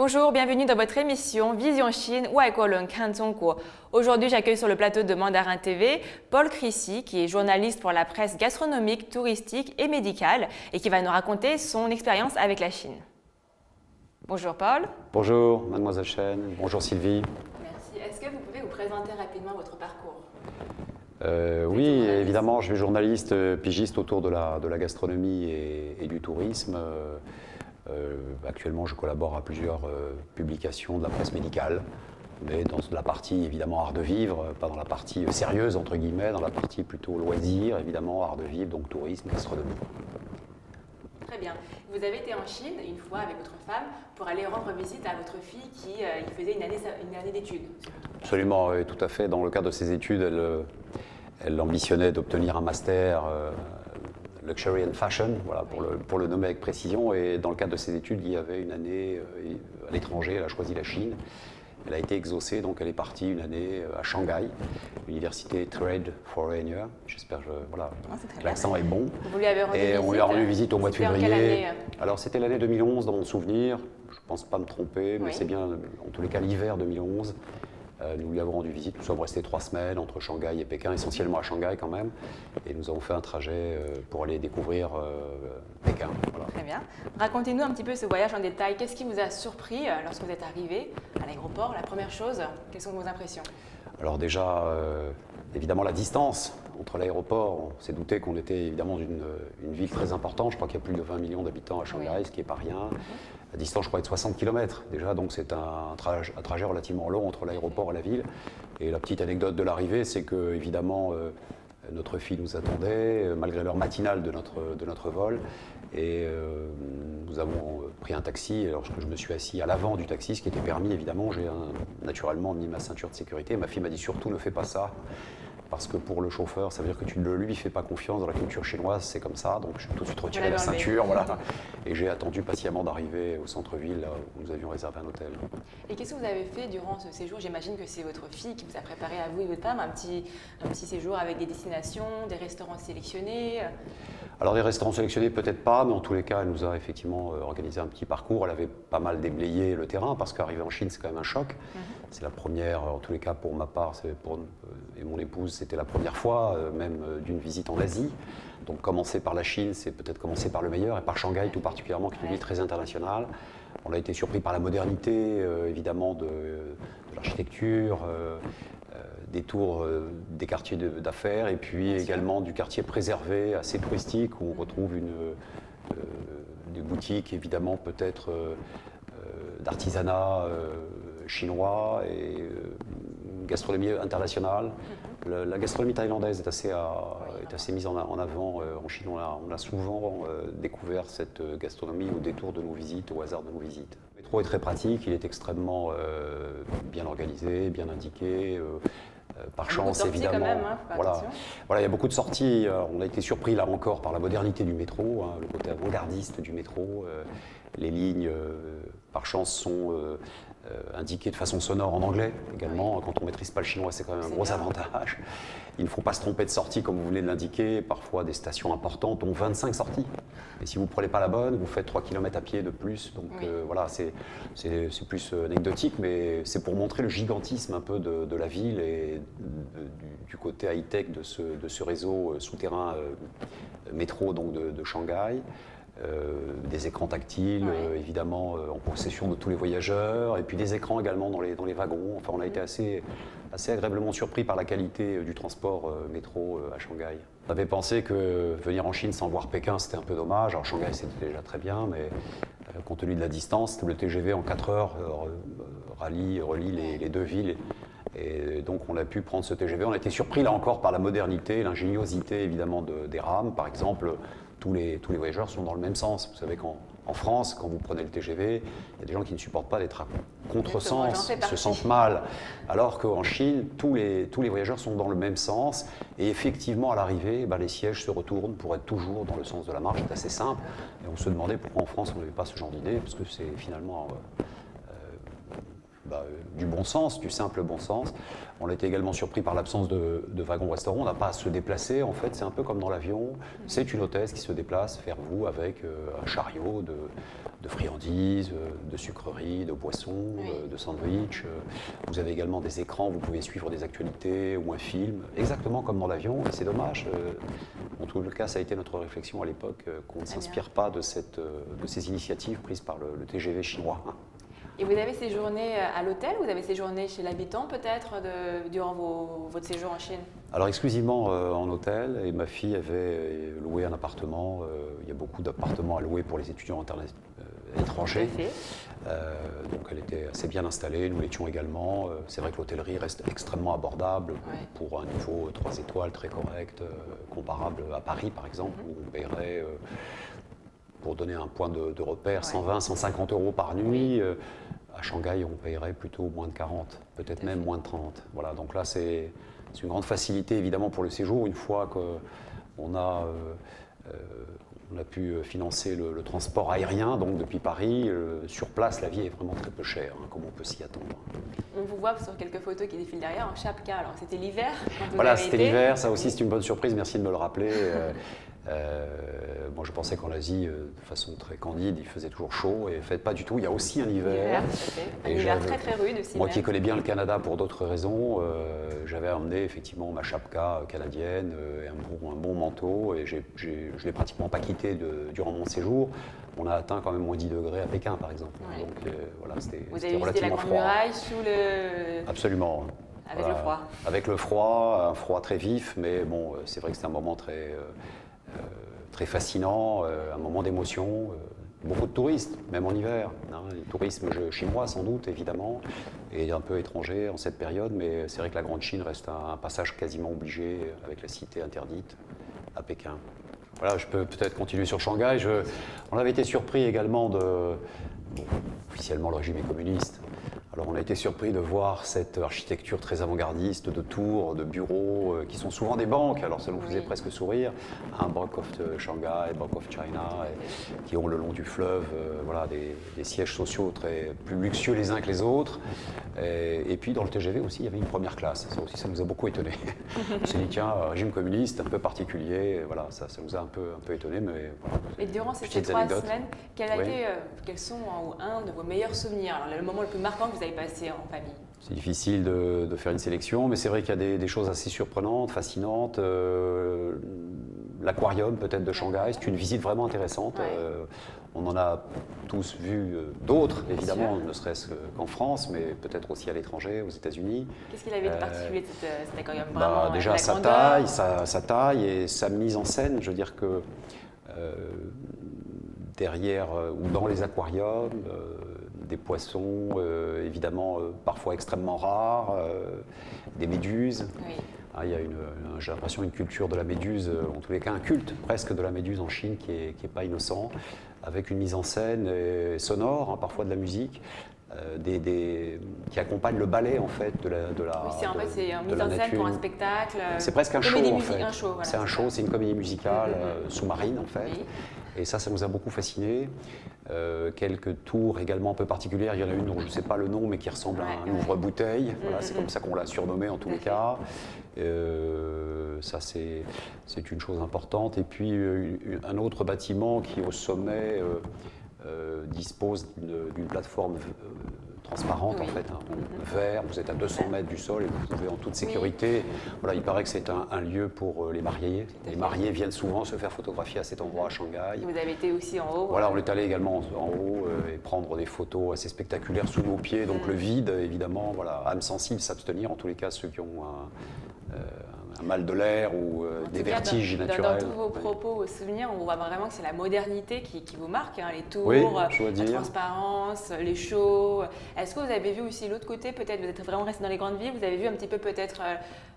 Bonjour, bienvenue dans votre émission Vision Chine ou Aikolun Kanzongguo. Aujourd'hui, j'accueille sur le plateau de Mandarin TV Paul Crissy, qui est journaliste pour la presse gastronomique, touristique et médicale et qui va nous raconter son expérience avec la Chine. Bonjour Paul. Bonjour Mademoiselle Chen, bonjour Sylvie. Merci. Est-ce que vous pouvez vous présenter rapidement votre parcours? Oui, évidemment, je suis journaliste pigiste autour de la gastronomie et du tourisme. Actuellement, je collabore à plusieurs publications de la presse médicale, mais dans la partie évidemment art de vivre, pas dans la partie sérieuse entre guillemets, dans la partie plutôt loisir, évidemment art de vivre, donc tourisme, gastronomie. Très bien. Vous avez été en Chine une fois avec votre femme pour aller rendre visite à votre fille qui faisait une année d'études. Absolument, oui, tout à fait. Dans le cadre de ses études, elle ambitionnait d'obtenir un master Luxury and Fashion, voilà, pour le nommer avec précision. Et dans le cadre de ses études, il y avait une année à l'étranger. Elle a choisi la Chine. Elle a été exaucée, donc elle est partie une année à Shanghai, l'université Trade Foreigner. J'espère que l'accent est bon. Vous lui avez rendu visite. On lui a rendu visite au mois de février. En quelle année? Alors c'était l'année 2011 dans mon souvenir. Je ne pense pas me tromper, mais c'est bien en tous les cas l'hiver 2011. Nous lui avons rendu visite, nous sommes restés 3 semaines entre Shanghai et Pékin, essentiellement à Shanghai quand même, et nous avons fait un trajet pour aller découvrir Pékin. Voilà. Très bien. Racontez-nous un petit peu ce voyage en détail. Qu'est-ce qui vous a surpris lorsque vous êtes arrivé à l'aéroport? La première chose, quelles sont vos impressions? Alors déjà, évidemment la distance entre l'aéroport, on s'est douté qu'on était évidemment une ville très importante, je crois qu'il y a plus de 20 millions d'habitants à Shanghai, ce qui n'est pas rien. La distance, je crois, est de 60 km déjà, donc c'est un trajet relativement long entre l'aéroport et la ville. Et la petite anecdote de l'arrivée, c'est que évidemment notre fille nous attendait, malgré l'heure matinale de notre vol. Et nous avons pris un taxi. Alors je me suis assis à l'avant du taxi, ce qui était permis évidemment. J'ai naturellement mis ma ceinture de sécurité. Ma fille m'a dit surtout ne fais pas ça. Parce que pour le chauffeur, ça veut dire que tu ne lui fais pas confiance. Dans la culture chinoise, c'est comme ça. Donc, je suis tout de suite retiré la ceinture. Voilà. Et j'ai attendu patiemment d'arriver au centre-ville, là où nous avions réservé un hôtel. Et qu'est-ce que vous avez fait durant ce séjour? J'imagine que c'est votre fille qui vous a préparé à vous et votre femme un petit séjour avec des destinations, des restaurants sélectionnés. Alors, des restaurants sélectionnés, peut-être pas, mais en tous les cas, elle nous a effectivement organisé un petit parcours. Elle avait pas mal déblayé le terrain, parce qu'arriver en Chine, c'est quand même un choc. C'est la première, en tous les cas pour ma part, et mon épouse, c'était la première fois, même d'une visite en Asie. Donc commencer par la Chine, c'est peut-être commencer par le meilleur, et par Shanghai tout particulièrement, qui est une ville très internationale. On a été surpris par la modernité, évidemment, de l'architecture, des tours des quartiers d'affaires, et puis également du quartier préservé, assez touristique, où on retrouve des boutiques, évidemment, peut-être d'artisanat chinois et gastronomie internationale. La gastronomie thaïlandaise est assez mise en avant. En Chine, on a souvent découvert cette gastronomie au détour de nos visites, au hasard de nos visites. Le métro est très pratique, il est extrêmement bien organisé, bien indiqué. Par chance, évidemment. Quand même, hein, voilà, il y a beaucoup de sorties. On a été surpris là encore par la modernité du métro, le côté avant-gardiste du métro. Les lignes, par chance, sont indiquées de façon sonore en anglais également. Quand on ne maîtrise pas le chinois, c'est quand même un gros avantage. Il ne faut pas se tromper de sortie, comme vous venez de l'indiquer. Parfois, des stations importantes ont 25 sorties. Et si vous ne prenez pas la bonne, vous faites 3 km à pied de plus. Donc voilà, c'est plus anecdotique, mais c'est pour montrer le gigantisme un peu de la ville et du côté high-tech de ce réseau souterrain métro donc de Shanghai. Des écrans tactiles, évidemment, en possession de tous les voyageurs, et puis des écrans également dans les wagons. Enfin, on a été assez agréablement surpris par la qualité du transport métro à Shanghai. On avait pensé que venir en Chine sans voir Pékin, c'était un peu dommage. Alors Shanghai, c'était déjà très bien, mais compte tenu de la distance, le TGV en 4 heures relie les deux villes. Et donc on a pu prendre ce TGV. On a été surpris là encore par la modernité, l'ingéniosité évidemment des rames. Par exemple, tous les voyageurs sont dans le même sens. Vous savez qu'en France, quand vous prenez le TGV, il y a des gens qui ne supportent pas d'être à contresens, se sentent mal. Alors qu'en Chine, tous les voyageurs sont dans le même sens. Et effectivement, à l'arrivée, les sièges se retournent pour être toujours dans le sens de la marche. C'est assez simple. Et on se demandait pourquoi en France on n'avait pas ce genre d'idée, parce que c'est finalement du bon sens, du simple bon sens. On a été également surpris par l'absence de wagons-restaurants. On n'a pas à se déplacer, en fait, c'est un peu comme dans l'avion. C'est une hôtesse qui se déplace vers vous avec un chariot de friandises, de sucreries, de boissons, de sandwichs. Vous avez également des écrans, vous pouvez suivre des actualités ou un film, exactement comme dans l'avion. Et c'est dommage. En tout cas, ça a été notre réflexion à l'époque, qu'on ne s'inspire pas de ces initiatives prises par le TGV chinois. Et vous avez séjourné à l'hôtel ou vous avez séjourné chez l'habitant peut-être durant votre séjour en Chine? Alors exclusivement en hôtel, et ma fille avait loué un appartement. Il y a beaucoup d'appartements à louer pour les étudiants étrangers. Donc elle était assez bien installée, nous l'étions également. C'est vrai que l'hôtellerie reste extrêmement abordable pour un niveau 3 étoiles très correct, comparable à Paris par exemple, où on paierait, pour donner un point de repère, 120, 150 euros par nuit. À Shanghai, on paierait plutôt moins de 40, peut-être même moins de 30. Voilà, donc là, c'est une grande facilité évidemment pour le séjour. Une fois qu'on a pu financer le transport aérien, donc depuis Paris, sur place, la vie est vraiment très peu chère, comme on peut s'y attendre. On vous voit sur quelques photos qui défilent derrière en chapka. Alors c'était l'hiver quand vous Voilà, avez c'était été. l'hiver, ça aussi c'est une bonne surprise, merci de me le rappeler. Moi je pensais qu'en Asie, de façon très candide, il faisait toujours chaud, et en fait pas du tout, il y a aussi un hiver. Un hiver très très rude aussi. Moi qui connais bien le Canada pour d'autres raisons, j'avais emmené effectivement ma chapka canadienne et un bon manteau, et je ne l'ai pratiquement pas quitté durant mon séjour. On a atteint quand même moins 10 degrés à Pékin par exemple. Donc voilà, c'était relativement froid. Vous avez visité la Grande Muraille sous le... Absolument. Avec le froid. Avec le froid, un froid très vif, mais bon, c'est vrai que c'est un moment très fascinant, un moment d'émotion. Beaucoup de touristes, même en hiver. Le tourisme chinois sans doute, évidemment, et un peu étranger en cette période, mais c'est vrai que la Grande Chine reste un passage quasiment obligé avec la cité interdite à Pékin. Voilà, je peux peut-être continuer sur Shanghai. On avait été surpris également officiellement le régime est communiste. Alors on a été surpris de voir cette architecture très avant-gardiste de tours, de bureaux, qui sont souvent des banques, alors ça nous faisait presque sourire, Bank of Shanghai, Bank of China, qui ont le long du fleuve voilà, des sièges sociaux plus luxueux les uns que les autres. Et puis dans le TGV aussi, il y avait une première classe, ça aussi ça nous a beaucoup étonné. On s'est dit tiens, régime communiste un peu particulier, voilà, ça nous a un peu étonné. Mais voilà, et durant ces 3 semaines, quels sont un de vos meilleurs souvenirs, alors, le moment le plus marquant que vous avez passé en famille? C'est difficile de faire une sélection, mais c'est vrai qu'il y a des choses assez surprenantes, fascinantes. L'aquarium peut-être de Shanghai, c'est une visite vraiment intéressante. On en a tous vu d'autres, évidemment, ne serait-ce qu'en France, mais peut-être aussi à l'étranger, aux États-Unis. Qu'est-ce qu'il avait de particulier de cet aquarium? Déjà sa taille et sa mise en scène. Je veux dire que derrière ou dans les aquariums, des poissons évidemment parfois extrêmement rares, des méduses. Il y a j'ai l'impression une culture de la méduse, en tous les cas un culte presque de la méduse en Chine qui est pas innocent, avec une mise en scène sonore, parfois de la musique. Qui accompagne le ballet en fait de la c'est une mise en scène pour un spectacle. C'est presque un show en fait. C'est un show, c'est une comédie musicale sous-marine en fait. Et ça nous a beaucoup fascinés. Quelques tours également un peu particulières. Il y en a une dont je ne sais pas le nom, mais qui ressemble à un ouvre-bouteille. Voilà, c'est comme ça qu'on l'a surnommé en tous les cas. Ça, c'est une chose importante. Et puis un autre bâtiment qui au sommet dispose d'une plateforme transparente en fait, vert. Vous êtes à 200 mètres du sol et vous pouvez en toute sécurité. Voilà, il paraît que c'est un lieu pour les mariés. Les mariés viennent souvent se faire photographier à cet endroit à Shanghai. Vous avez été aussi en haut. Voilà, on est allé également en haut et prendre des photos assez spectaculaires sous nos pieds. Donc le vide, évidemment, voilà, âme sensible, s'abstenir. En tous les cas, ceux qui ont un mal de l'air ou des vertiges naturels. Dans tous vos propos, vos souvenirs, on voit vraiment que c'est la modernité qui vous marque, les tours, la transparence, les shows. Est-ce que vous avez vu aussi l'autre côté, peut-être, vous êtes vraiment resté dans les grandes villes, vous avez vu un petit peu peut-être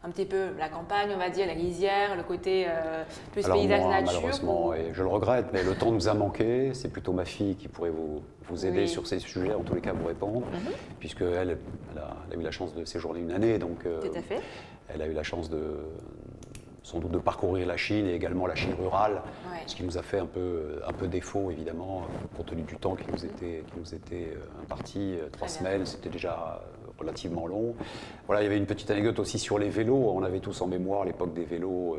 la campagne, on va dire, la lisière, le côté plus paysage nature? Malheureusement, et je le regrette, mais le temps nous a manqué. C'est plutôt ma fille qui pourrait vous aider sur ces sujets, en tous les cas vous répondre, puisqu'elle a eu la chance de séjourner une année. Donc, tout à fait. Elle a eu la chance sans doute de parcourir la Chine et également la Chine rurale, ce qui nous a fait un peu défaut évidemment, compte tenu du temps qui nous était imparti. 3 semaines, c'était déjà relativement long. Voilà, il y avait une petite anecdote aussi sur les vélos. On avait tous en mémoire l'époque des vélos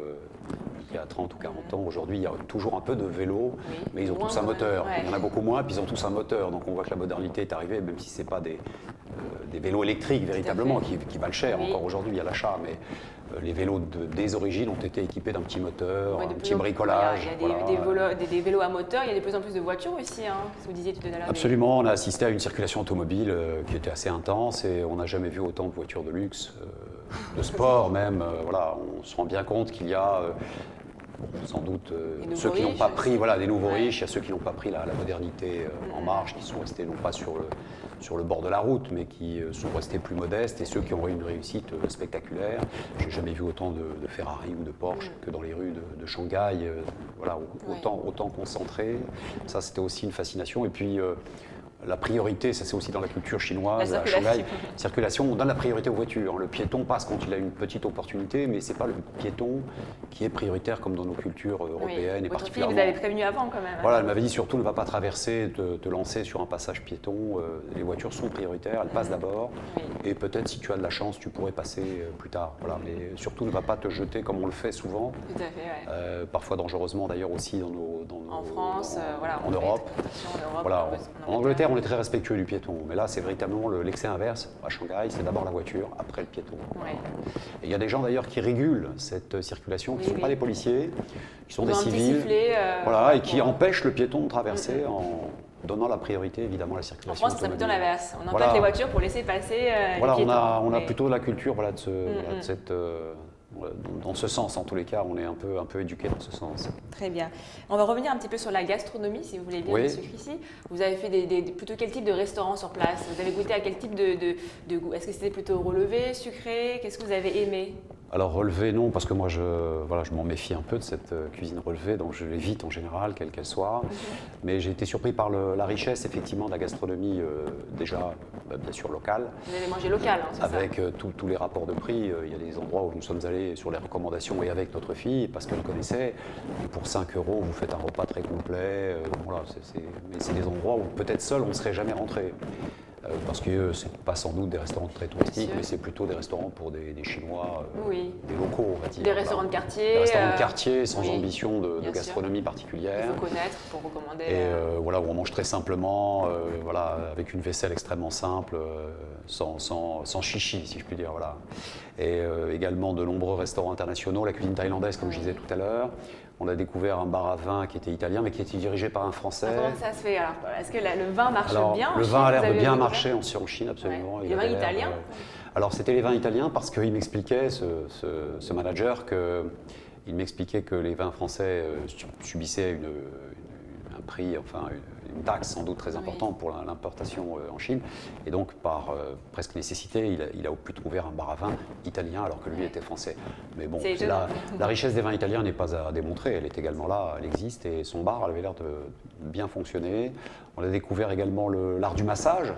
il y a 30 ou 40 ans. Aujourd'hui, il y a toujours un peu de vélos, mais ils ont tous un moteur. Ouais. Il y en a beaucoup moins, puis ils ont tous un moteur. Donc on voit que la modernité est arrivée, même si ce n'est pas des vélos électriques véritablement qui valent cher encore aujourd'hui à l'achat. Mais les vélos des origines ont été équipés d'un petit moteur, un petit bricolage. Il y a des vélos à moteur, il y a de plus en plus de voitures aussi, hein, ce que vous disiez tout à l'heure. Absolument, on a assisté à une circulation automobile qui était assez intense et on n'a jamais vu autant de voitures de luxe, de sport même. Voilà, on se rend bien compte qu'il y a sans doute ceux qui n'ont pas pris, voilà, des nouveaux riches, il y a ceux qui n'ont pas pris la modernité en marche, qui sont restés non pas sur le bord de la route, mais qui sont restés plus modestes, et ceux qui ont eu une réussite spectaculaire. Je n'ai jamais vu autant de Ferrari ou de Porsche que dans les rues de Shanghai, voilà, autant concentrés. Ça, c'était aussi une fascination. Et puis, la priorité, ça c'est aussi dans la culture chinoise, à Shanghai, circulation, on donne la priorité aux voitures. Le piéton passe quand il a une petite opportunité, mais ce n'est pas le piéton qui est prioritaire comme dans nos cultures européennes. Et particulièrement. Vous avez prévenu avant quand même. Voilà, elle m'avait dit surtout ne va pas traverser, te lancer sur un passage piéton. Les voitures sont prioritaires, elles passent d'abord. Et peut-être si tu as de la chance, tu pourrais passer plus tard. Voilà, mais surtout ne va pas te jeter comme on le fait souvent. Tout à fait, parfois dangereusement d'ailleurs aussi en France, en Europe. Voilà, en Angleterre, on est très respectueux du piéton, mais là c'est véritablement l'excès inverse. À Shanghai, c'est d'abord la voiture, après le piéton. Ouais. Et il y a des gens d'ailleurs qui régulent cette circulation, qui ne sont pas des policiers, qui sont des civils, voilà, et qui empêchent le piéton de traverser en donnant la priorité évidemment à la circulation. En France, c'est plutôt l'inverse. On empêche les voitures pour laisser passer les piétons. On a plutôt la culture de cette... dans ce sens, en tous les cas, on est un peu éduqué dans ce sens. Très bien. On va revenir un petit peu sur la gastronomie, si vous voulez bien, M. Crissy. Vous avez fait plutôt quel type de restaurant sur place? Vous avez goûté à quel type de goût? Est-ce que c'était plutôt relevé, sucré? Qu'est-ce que vous avez aimé? Alors relevé, non, parce que moi je m'en méfie un peu de cette cuisine relevée, donc je l'évite en général, quelle qu'elle soit. Mais j'ai été surpris par la richesse effectivement de la gastronomie déjà bien sûr locale. Vous avez mangé local, hein, c'est avec ça. Tous les rapports de prix, il y a des endroits où nous sommes allés sur les recommandations et avec notre fille, parce qu'elle connaissait. Et pour 5 €, vous faites un repas très complet. Voilà, mais c'est des endroits où peut-être seul on ne serait jamais rentré. Parce que ce n'est pas sans doute des restaurants très touristiques, mais c'est plutôt des restaurants pour des Chinois, des locaux, on va dire. Des restaurants de quartier. Des restaurants de quartier sans ambition de gastronomie particulière. Il faut connaître pour recommander. Et voilà, où on mange très simplement, voilà, avec une vaisselle extrêmement simple, sans chichi, si je puis dire. Voilà. Et également de nombreux restaurants internationaux, la cuisine thaïlandaise, comme je disais tout à l'heure. On a découvert un bar à vin qui était italien, mais qui était dirigé par un Français. Comment ça se fait alors? Est-ce que le vin marche bien en Chine? Le vin a l'air de bien marcher en Chine, absolument. Les vins italiens? Alors c'était les vins italiens parce qu'il m'expliquait, ce manager, il m'expliquait que les vins français subissaient un prix, enfin une taxe sans doute très importante pour l'importation en Chine. Et donc, par presque nécessité, il a pu trouver un bar à vin italien alors que lui était français. Mais bon, la richesse des vins italiens n'est pas à démontrer. Elle est également là, elle existe. Et son bar avait l'air de bien fonctionner. On a découvert également l'art du massage.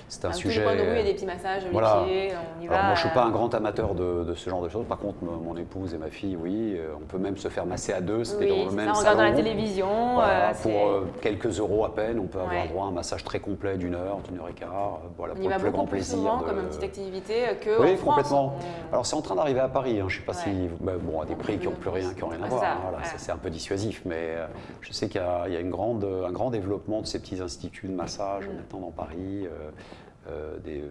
C'est un sujet. Tous les coins de rue, il y a des petits massages, les pieds, on y va. Alors moi, je ne suis pas un grand amateur de ce genre de choses. Par contre, mon épouse et ma fille, oui. On peut même se faire masser à deux. C'était dans le même salon. On regarde dans la télévision. Voilà, pour quelques euros à peine, on peut avoir droit à un massage très complet d'1 heure, d'1 heure et quart. Voilà, pour le plus grand plaisir. Souvent, comme une petite activité que oui, en France, complètement. Alors c'est en train d'arriver à Paris. Je ne sais pas si, bon, à des prix qui n'ont plus rien, à voir. Voilà, c'est un peu dissuasif, mais je sais qu'il y a un grand développement de ces petits instituts de massage maintenant dans Paris.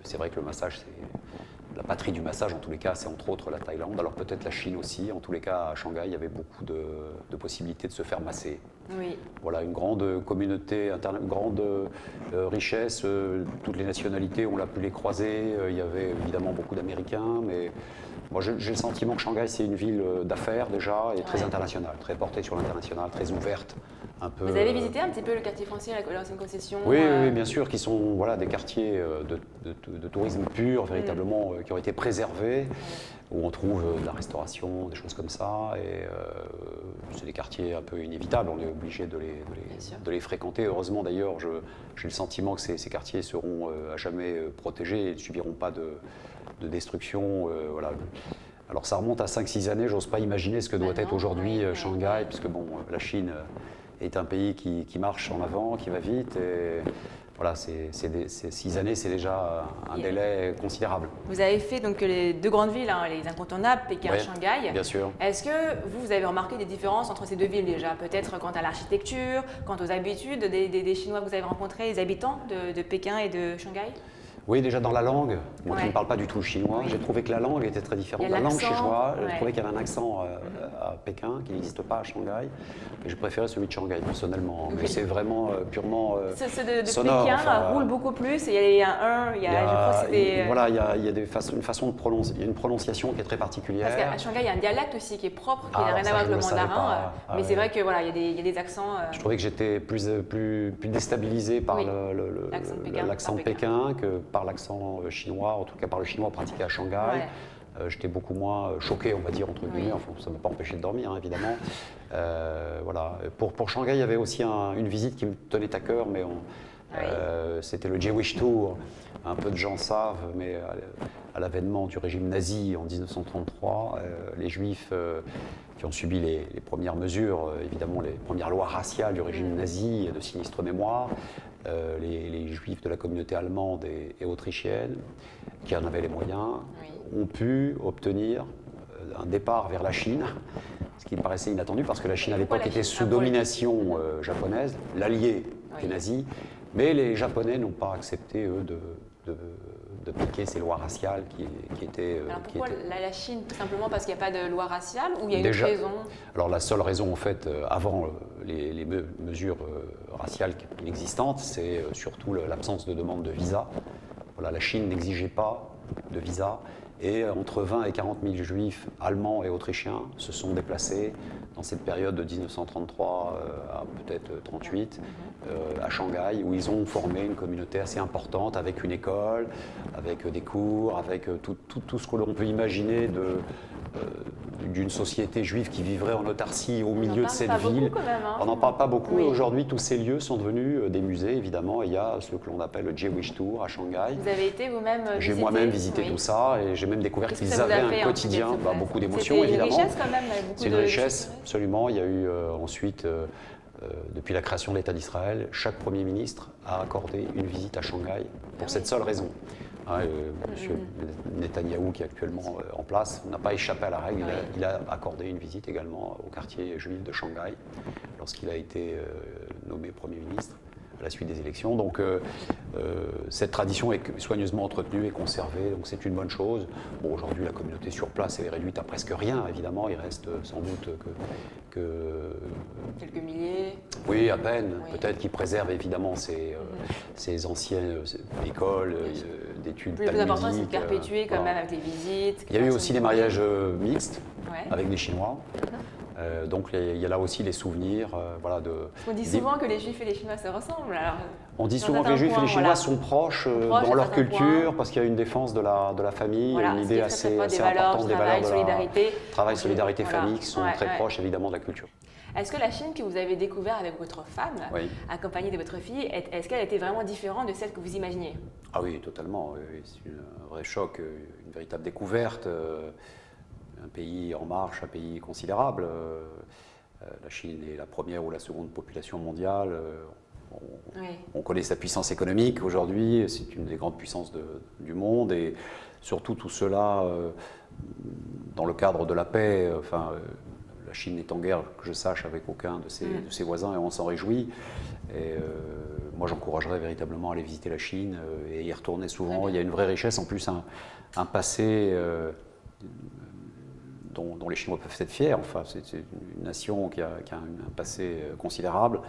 C'est vrai que le massage, c'est la patrie du massage, en tous les cas, c'est entre autres la Thaïlande, alors peut-être la Chine aussi. En tous les cas, à Shanghai, il y avait beaucoup de possibilités de se faire masser. Oui. Voilà, une grande communauté, une grande richesse. Toutes les nationalités, on l'a pu les croiser. Il y avait évidemment beaucoup d'Américains, mais moi, j'ai le sentiment que Shanghai, c'est une ville d'affaires déjà, et très internationale, très portée sur l'international, très ouverte. Un peu, vous avez visité un petit peu le quartier français, l'ancienne concession? Oui, bien sûr, qui sont des quartiers de tourisme pur, véritablement, qui ont été préservés, où on trouve de la restauration, des choses comme ça. Et c'est des quartiers un peu inévitables, on est obligé de les fréquenter. Heureusement, d'ailleurs, j'ai le sentiment que ces quartiers seront à jamais protégés et ne subiront pas de destruction. Voilà. Alors ça remonte à 5-6 années, j'ose pas imaginer ce que doit être aujourd'hui Shanghai, puisque bon, la Chine est un pays qui marche en avant, qui va vite. Et voilà, 6 années, c'est déjà un délai considérable. Vous avez fait donc les deux grandes villes, hein, les incontournables, Pékin et Shanghai. Bien sûr. Est-ce que vous avez remarqué des différences entre ces deux villes déjà? Peut-être quant à l'architecture, quant aux habitudes des Chinois que vous avez rencontrés, les habitants de Pékin et de Shanghai? Oui, déjà dans la langue, moi qui ne parle pas du tout le chinois, j'ai trouvé que la langue était très différente. La langue chinoise, j'ai trouvé qu'il y avait un accent à Pékin qui n'existe pas à Shanghai. Et j'ai préféré celui de Shanghai, personnellement. Mais c'est vraiment purement ceux de sonore. Pékin roulent beaucoup plus. Il y a je crois que c'était... Voilà, il y a une façon de prononcer, il y a une prononciation qui est très particulière. Parce qu'à Shanghai, il y a un dialecte aussi qui est propre, qui n'a rien à voir avec le mandarin. Mais c'est vrai que voilà, il y a des accents... Je trouvais que j'étais plus déstabilisé par l'accent de Pékin que par l'accent chinois, en tout cas par le chinois pratiqué à Shanghai. J'étais beaucoup moins choqué, on va dire, entre guillemets. Enfin, ça ne m'a pas empêché de dormir, hein, évidemment. Voilà. Pour Shanghai, il y avait aussi une visite qui me tenait à cœur, mais c'était le Jewish Tour. Un peu de gens savent, mais à l'avènement du régime nazi en 1933, les Juifs qui ont subi les premières mesures, évidemment les premières lois raciales du régime nazi de sinistre mémoire, les Juifs de la communauté allemande et autrichienne, qui en avaient les moyens, ont pu obtenir un départ vers la Chine, ce qui me paraissait inattendu parce que la Chine à l'époque était sous domination japonaise, l'allié des nazis, mais les Japonais n'ont pas accepté, eux, de piquer ces lois raciales qui étaient... Alors pourquoi la Chine? Tout simplement parce qu'il n'y a pas de loi raciale ou il y a une autre raison? Alors la seule raison, en fait, avant les mesures raciales inexistantes, c'est surtout l'absence de demande de visa. Voilà, la Chine n'exigeait pas de visa et entre 20 et 40 000 juifs allemands et autrichiens se sont déplacés dans cette période de 1933 à peut-être 38 à Shanghai, où ils ont formé une communauté assez importante avec une école, avec des cours, avec tout ce que l'on peut imaginer d'une société juive qui vivrait en autarcie au milieu de cette ville. On n'en parle pas beaucoup. Aujourd'hui, tous ces lieux sont devenus des musées, évidemment. Et il y a ce que l'on appelle le Jewish Tour à Shanghai. Vous avez été vous-même J'ai moi-même visité tout ça et j'ai même découvert qu'ils avaient un quotidien, beaucoup d'émotions, évidemment. C'est une richesse quand même. C'est une richesse, absolument. Il y a eu ensuite, depuis la création de l'État d'Israël, chaque Premier ministre a accordé une visite à Shanghai pour cette seule raison. Monsieur Netanyahou, qui est actuellement en place, n'a pas échappé à la règle. Il a accordé une visite également au quartier juif de Shanghai lorsqu'il a été nommé Premier ministre à la suite des élections. Donc cette tradition est soigneusement entretenue et conservée, donc c'est une bonne chose. Bon, aujourd'hui, la communauté sur place est réduite à presque rien, évidemment. Il reste sans doute quelques milliers. Oui, à peine. Peut-être qu'ils préservent évidemment ces anciennes écoles d'études talmudiques. Le plus important, c'est de perpétuer quand même avec les visites. Il y a eu aussi des mariages mixtes avec des Chinois. Donc il y a là aussi les souvenirs. On dit souvent que les Juifs et les Chinois se ressemblent. Alors, on dit souvent que les Juifs et les Chinois sont proches dans leur culture parce qu'il y a une défense de la famille, une idée assez importante des valeurs de solidarité. Travail, solidarité, famille qui sont très proches évidemment de la culture. Est-ce que la Chine que vous avez découverte avec votre femme, accompagnée de votre fille, est-ce qu'elle était vraiment différente de celle que vous imaginiez? Ah oui, totalement. C'est un vrai choc, une véritable découverte. Un pays en marche, un pays considérable. La Chine est la première ou la seconde population mondiale. On connaît sa puissance économique aujourd'hui, c'est une des grandes puissances du monde. Et surtout tout cela dans le cadre de la paix. La Chine n'est en guerre, que je sache, avec aucun de ses voisins et on s'en réjouit. Et moi, j'encouragerais véritablement à aller visiter la Chine et y retourner souvent. Il y a une vraie richesse, en plus un passé dont les Chinois peuvent être fiers. Enfin, c'est une nation qui a un passé considérable.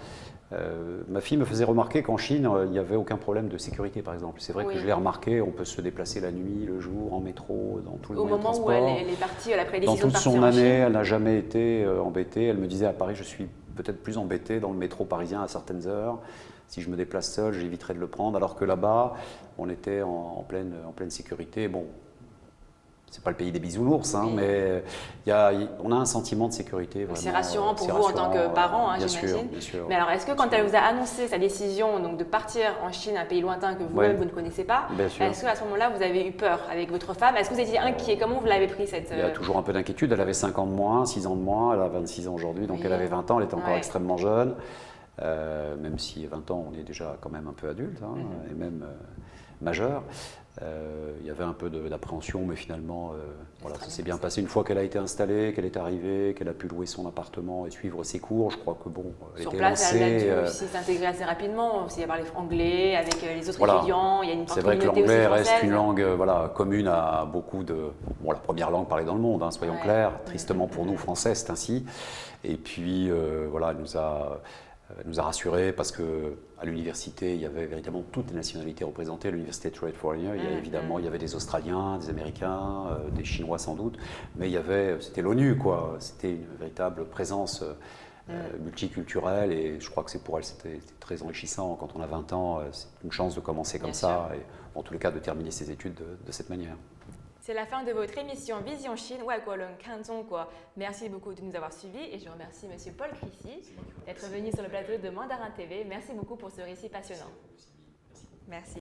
Ma fille me faisait remarquer qu'en Chine, il n'y avait aucun problème de sécurité, par exemple. C'est vrai que je l'ai remarqué, on peut se déplacer la nuit, le jour, en métro, dans tous les moyens de transport. Au moment où elle est partie, elle a pris la décision de partir en Chine. Dans toute son année, elle n'a jamais été embêtée. Elle me disait à Paris, je suis peut-être plus embêtée dans le métro parisien à certaines heures. Si je me déplace seul, j'éviterai de le prendre. Alors que là-bas, on était en pleine sécurité. Bon, c'est pas le pays des bisounours, mais on a un sentiment de sécurité. C'est rassurant pour vous en tant que parent, j'imagine. Bien sûr. Mais alors, est-ce que quand elle vous a annoncé sa décision donc, de partir en Chine, un pays lointain que vous-même vous ne connaissez pas, est-ce qu'à ce moment-là, vous avez eu peur avec votre femme? Est-ce que vous étiez inquiet? Comment vous l'avez pris cette... Il y a toujours un peu d'inquiétude. Elle avait 5 ans de moins, 6 ans de moins, elle a 26 ans aujourd'hui, donc elle avait 20 ans, elle était encore extrêmement jeune. même si à 20 ans, on est déjà quand même un peu adulte, hein, et même majeur. Il y avait un peu d'appréhension, mais finalement, voilà, ça s'est bien passé. Une fois qu'elle a été installée, qu'elle est arrivée, qu'elle a pu louer son appartement et suivre ses cours, je crois que bon, elle sur était place, lancée. elle a dû aussi s'intégrer assez rapidement. Aussi, elle parlait anglais avec les autres Voilà. étudiants. Il y a une C'est vrai que communauté aussi l'anglais française. reste une langue voilà, commune à beaucoup de... Bon, la première langue parlée dans le monde, hein, soyons clairs. Tristement pour nous, Français, c'est ainsi. Et puis, voilà, elle nous a rassurés parce qu'à l'université, il y avait véritablement toutes les nationalités représentées. À l'université Trade Foreigner, il y avait des Australiens, des Américains, des Chinois sans doute, mais c'était l'ONU, quoi. C'était une véritable présence multiculturelle, et je crois que pour elle, c'était très enrichissant. Quand on a 20 ans, c'est une chance de commencer comme ça, et en tous les cas de terminer ses études de cette manière. C'est la fin de votre émission Vision Chine, Merci beaucoup de nous avoir suivis et je remercie Monsieur Paul Crissy d'être venu sur le plateau de Mandarin TV. Merci beaucoup pour ce récit passionnant. Merci.